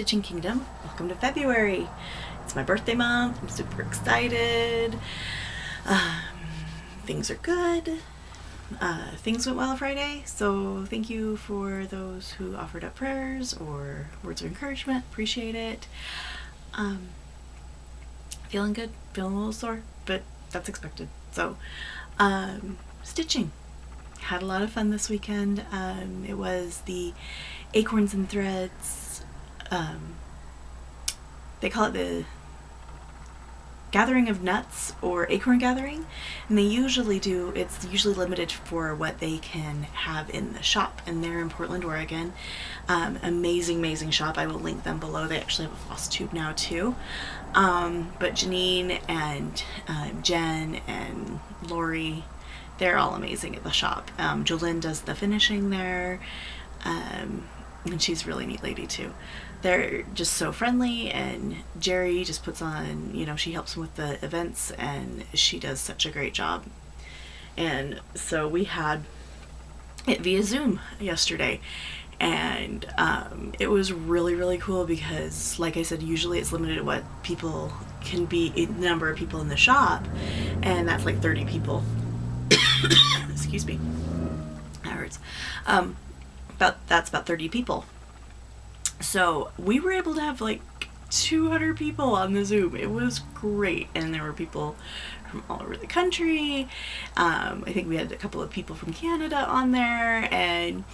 Stitching Kingdom. Welcome to February. It's my birthday month. I'm super excited. Things are good. Things went well Friday, so thank you for those who offered up prayers or words of encouragement. Appreciate it. Feeling good, feeling a little sore, but that's expected. So, stitching. Had a lot of fun this weekend. It was the Acorns and Threads, they call it the Gathering of Nuts or Acorn Gathering, and it's usually limited for what they can have in the shop, and they're in Portland, Oregon. Amazing shop. I will link them below. They actually have a Flosstube now too. But Janine and Jen and Lori, they're all amazing at the shop. Jolynn does the finishing there, and she's a really neat lady too. They're just so friendly, and Jerry just puts on, she helps them with the events, and she does such a great job. And so we had it via Zoom yesterday, and it was really cool because, like I said, usually it's limited to what people can be, the number of people in the shop, and that's like 30 people. Excuse me, that hurts. That's about 30 people. So we were able to have like 200 people on the Zoom. It was great, and there were people from all over the country. I think we had a couple of people from Canada on there, and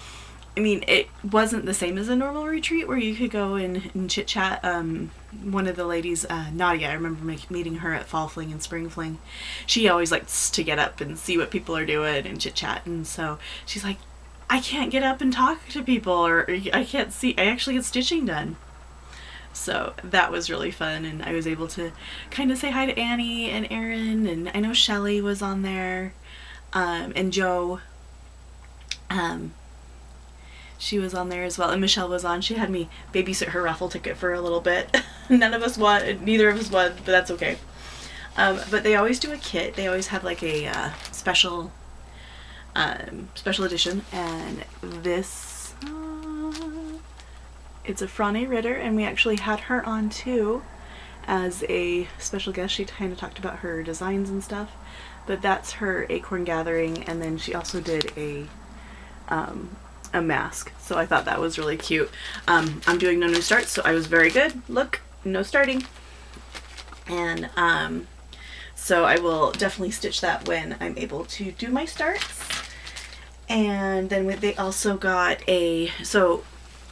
I mean, it wasn't the same as a normal retreat where you could go and chit chat. One of the ladies, Nadia, I remember meeting her at Fall Fling and Spring Fling. She always likes to get up and see what people are doing and chit chat, and so she's like, I can't get up and talk to people, or I actually get stitching done. So that was really fun, and I was able to kind of say hi to Annie and Erin, and I know Shelly was on there, and Jo, she was on there as well, and Michelle was on. She had me babysit her raffle ticket for a little bit. Neither of us won, but that's okay. But they always do a kit. They always have like a special edition, and this it's a Franny Ritter, and we actually had her on too as a special guest. She kind of talked about her designs and stuff, but that's her Acorn Gathering, and then she also did a mask, so I thought that was really cute. I'm doing no new starts, so I was very good. Look, no starting, and so I will definitely stitch that when I'm able to do my starts. And then they also got so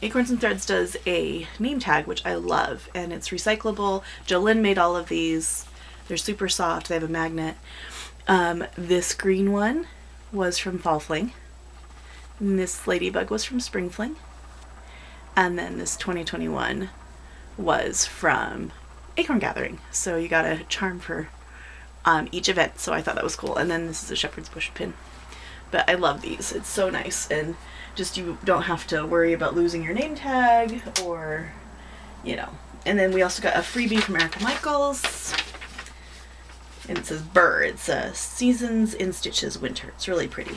Acorns and Threads does a name tag, which I love, and it's recyclable. Jolynn made all of these. They're super soft. They have a magnet. This green one was from Fall Fling, and this ladybug was from Spring Fling, and then this 2021 was from Acorn Gathering. So you got a charm for each event, so I thought that was cool. And then this is a shepherd's bush pin. But I love these. It's so nice, and just you don't have to worry about losing your name tag, or And then we also got a freebie from Erica Michaels, and it says Burr. It's Seasons in Stitches Winter. It's really pretty.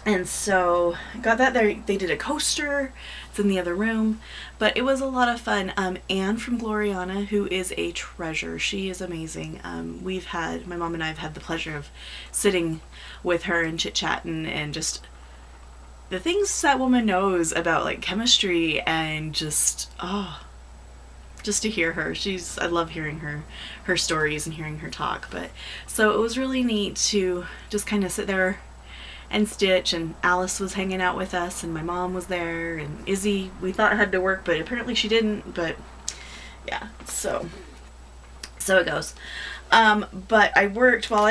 And so got that there. They did a coaster. It's in the other room, but it was a lot of fun. Anne from Gloriana, who is a treasure. She is amazing. My mom and I have had the pleasure of sitting with her and chit-chatting, and just the things that woman knows about like chemistry, and just to hear her. I love hearing her stories and hearing her talk. But so it was really neat to just kind of sit there and stitch, and Alice was hanging out with us, and my mom was there, and Izzy, we thought had to work, but apparently she didn't. But yeah, so it goes. But I worked while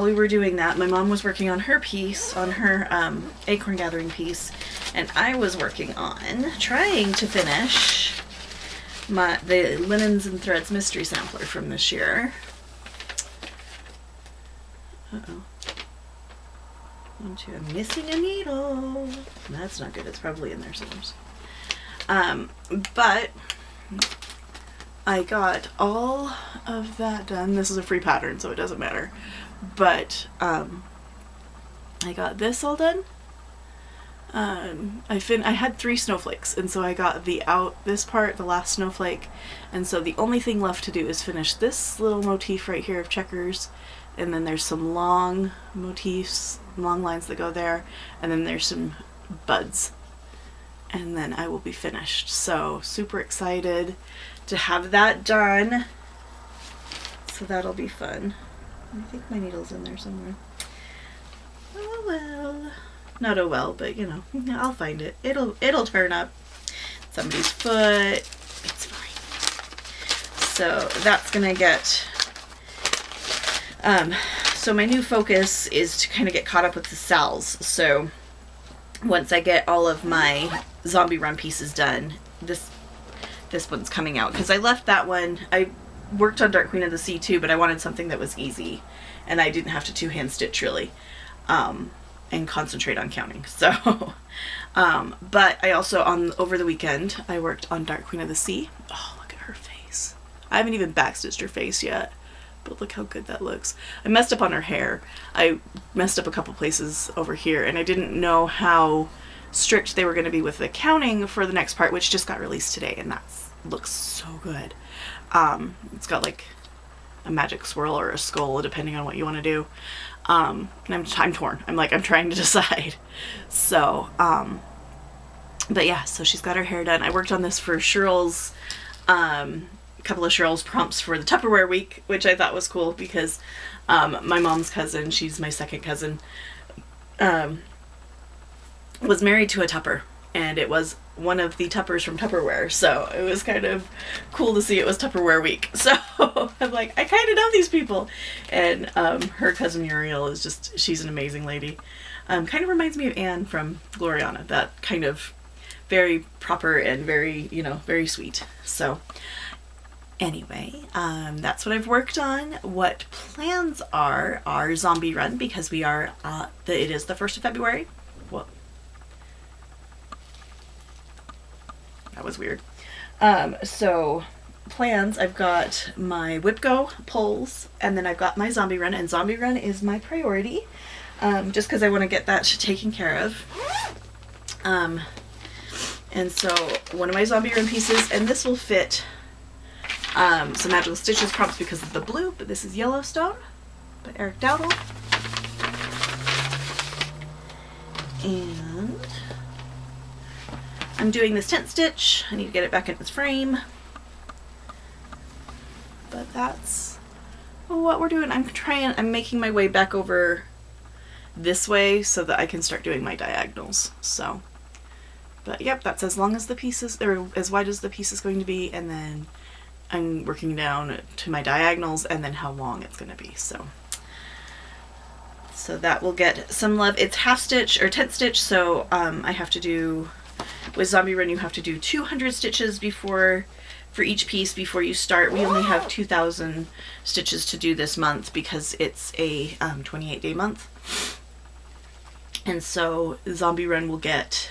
we were doing that. My mom was working on her piece, on her Acorn Gathering piece, and I was working on trying to finish the Linens and Threads mystery sampler from this year. I'm missing a needle. That's not good. It's probably in there somewhere. But I got all of that done. This is a free pattern, so it doesn't matter. But I got this all done. I had 3 snowflakes, and so I got this part, the last snowflake, and so the only thing left to do is finish this little motif right here of checkers, and then there's some long motifs, long lines that go there, and then there's some buds, and then I will be finished. So super excited to have that done. So that'll be fun. I think my needle's in there somewhere. Oh well. Not oh well, but you know, I'll find it. It'll turn up. Somebody's foot. It's fine. So that's gonna get so my new focus is to kind of get caught up with the cells. So once I get all of my zombie run pieces done, this one's coming out, because I left that one. I worked on Dark Queen of the Sea too, but I wanted something that was easy and I didn't have to 2-hand stitch really. And concentrate on counting. So, but I also, over the weekend, I worked on Dark Queen of the Sea. Oh, look at her face. I haven't even backstitched her face yet, but look how good that looks. I messed up on her hair. I messed up a couple places over here, and I didn't know how strict they were going to be with the counting for the next part, which just got released today, and that looks so good. It's got like a magic swirl or a skull, depending on what you want to do. And I'm torn. I'm trying to decide. So, but yeah, so she's got her hair done. I worked on this for Cheryl's, a couple of Cheryl's prompts for the Tupperware week, which I thought was cool because, my mom's cousin, she's my second cousin, was married to a Tupper, and it was one of the Tuppers from Tupperware, so it was kind of cool to see it was Tupperware week. So I'm like, I kind of know these people. And her cousin Muriel is she's an amazing lady. Kind of reminds me of Anne from Gloriana, that kind of very proper and very, very sweet. So anyway, that's what I've worked on. What plans are our zombie run, because we are, it is the 1st of February. Well, that was weird. So plans, I've got my Whipco poles, and then I've got my zombie run, and zombie run is my priority, just because I want to get that taken care of. And so one of my zombie run pieces, and this will fit some Magical Stitches prompts because of the blue, but this is Yellowstone by Eric Dowdle. And I'm doing this tent stitch. I need to get it back in its frame. But that's what we're doing. I'm making my way back over this way so that I can start doing my diagonals. So, but yep, that's as long as the pieces, or as wide as the piece is going to be, and then I'm working down to my diagonals and then how long it's going to be. So that will get some love. It's half stitch or tent stitch, so I have to do, with Zombie Run, you have to do 200 stitches for each piece before you start. We only have 2,000 stitches to do this month because it's a 28-day month. And so Zombie Run will get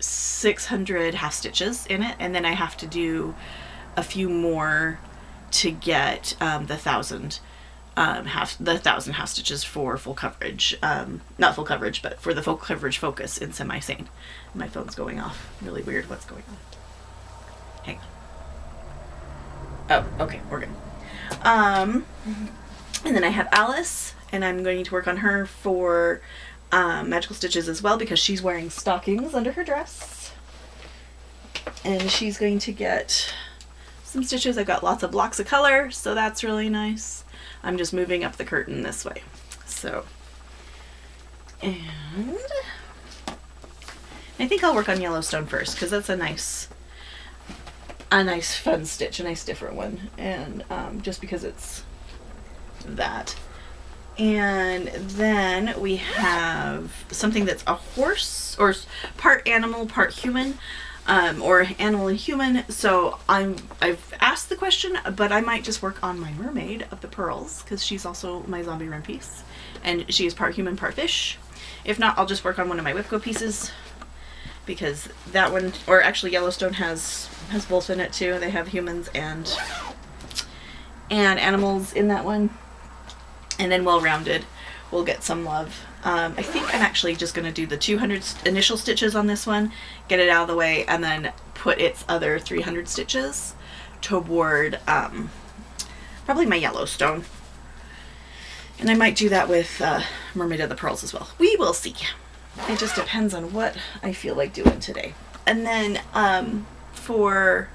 600 half stitches in it, and then I have to do a few more to get the 1,000 half stitches for full coverage. Not full coverage, but for the full coverage focus in Semi-Sane. My phone's going off. Really weird what's going on. Hang on. Oh, okay, we're good. And then I have Alice, and I'm going to work on her for Magical Stitches as well, because she's wearing stockings under her dress. And she's going to get some stitches. I've got lots of blocks of color, so that's really nice. I'm just moving up the curtain this way. So, and I think I'll work on Yellowstone first, because that's a nice fun stitch, a nice different one, and just because it's that. And then we have something that's a horse, or part animal, part human, or animal and human. So I've asked the question, but I might just work on my mermaid of the pearls, because she's also my Zombie Run piece, and she is part human, part fish. If not, I'll just work on one of my Whipco pieces, because that one, or actually Yellowstone has both in it too. They have humans and animals in that one. And then Well-Rounded will get some love. I think I'm actually just going to do the 200 initial stitches on this one, get it out of the way, and then put its other 300 stitches toward probably my Yellowstone. And I might do that with Mermaid of the Pearls as well. We will see. It just depends on what I feel like doing today. And then for,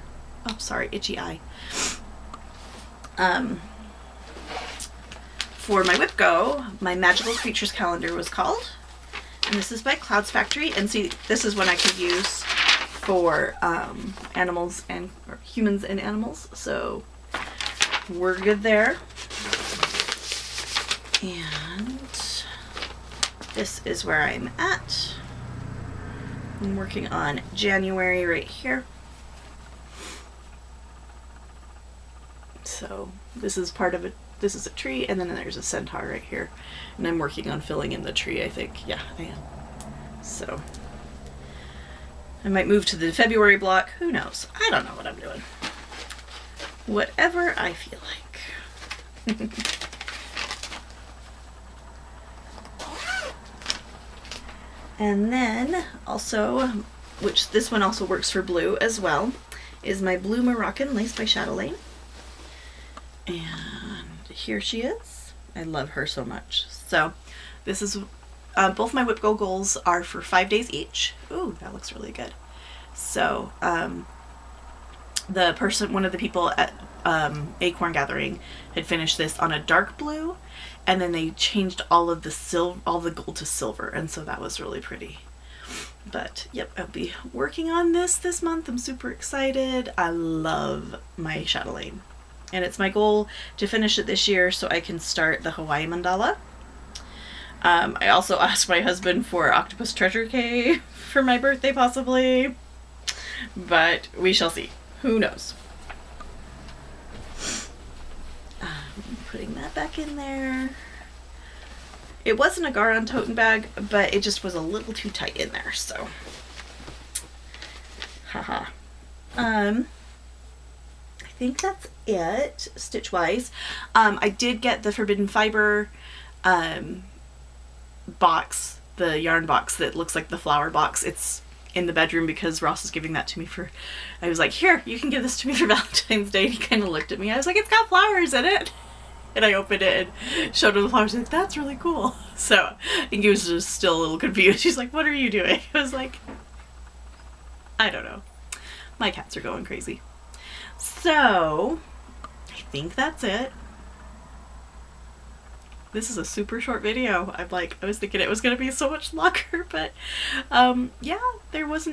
oh sorry, itchy eye. For my WIPGO, my Magical Creatures calendar was called. And this is by Clouds Factory. And see, this is one I could use for animals and or humans and animals. So we're good there. And this is where I'm at. I'm working on January right here. So this is part of it. This is a tree, and then there's a centaur right here. And I'm working on filling in the tree, I think. Yeah, I am. So I might move to the February block. Who knows? I don't know what I'm doing. Whatever I feel like. And then also, which this one also works for blue as well, is my Blue Moroccan Lace by Chatelaine. And here she is. I love her so much. So this is, both my WIPGO goals are for 5 days each. Ooh, that looks really good. So the person, one of the people at Acorn Gathering had finished this on a dark blue, and then they changed all of the all the gold to silver, and so that was really pretty. But yep, I'll be working on this month. I'm super excited. I love my chatelaine, and it's my goal to finish it this year so I can start the Hawaii mandala. I also asked my husband for Octopus Treasure Cave for my birthday possibly, but we shall see. Who knows? Putting that back in there. It wasn't a Garon toten bag, but it just was a little too tight in there, so. Haha. I think that's it, stitch-wise. I did get the Forbidden Fiber box, the yarn box that looks like the flower box. It's in the bedroom because Ross is giving that to me for, I was like, here, you can give this to me for Valentine's Day. And he kind of looked at me. I was like, it's got flowers in it. And I opened it and showed him the flowers. He's like, that's really cool. So I think he was just still a little confused. She's like, what are you doing? I was like, I don't know. My cats are going crazy. So I think that's it. This is a super short video. I was thinking it was going to be so much longer, but yeah, there was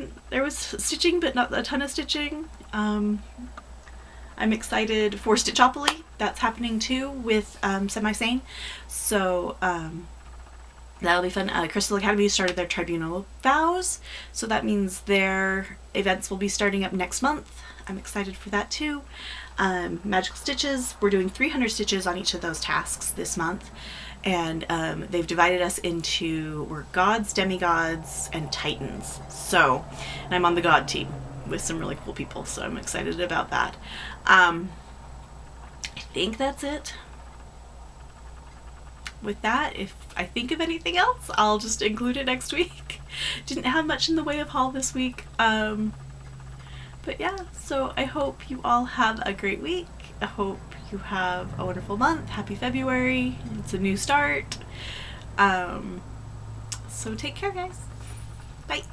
stitching, but not a ton of stitching. I'm excited for Stitchopoly. That's happening too with Semi-Sane. So that'll be fun. Crystal Academy started their tribunal vows, so that means their events will be starting up next month. I'm excited for that too. Magical Stitches, we're doing 300 stitches on each of those tasks this month, and they've divided us into, we're gods, demigods, and titans. So, and I'm on the god team with some really cool people, so I'm excited about that. I think that's it. With that, if I think of anything else, I'll just include it next week. Didn't have much in the way of haul this week. But yeah, so I hope you all have a great week. I hope you have a wonderful month. Happy February. It's a new start. So take care, guys. Bye.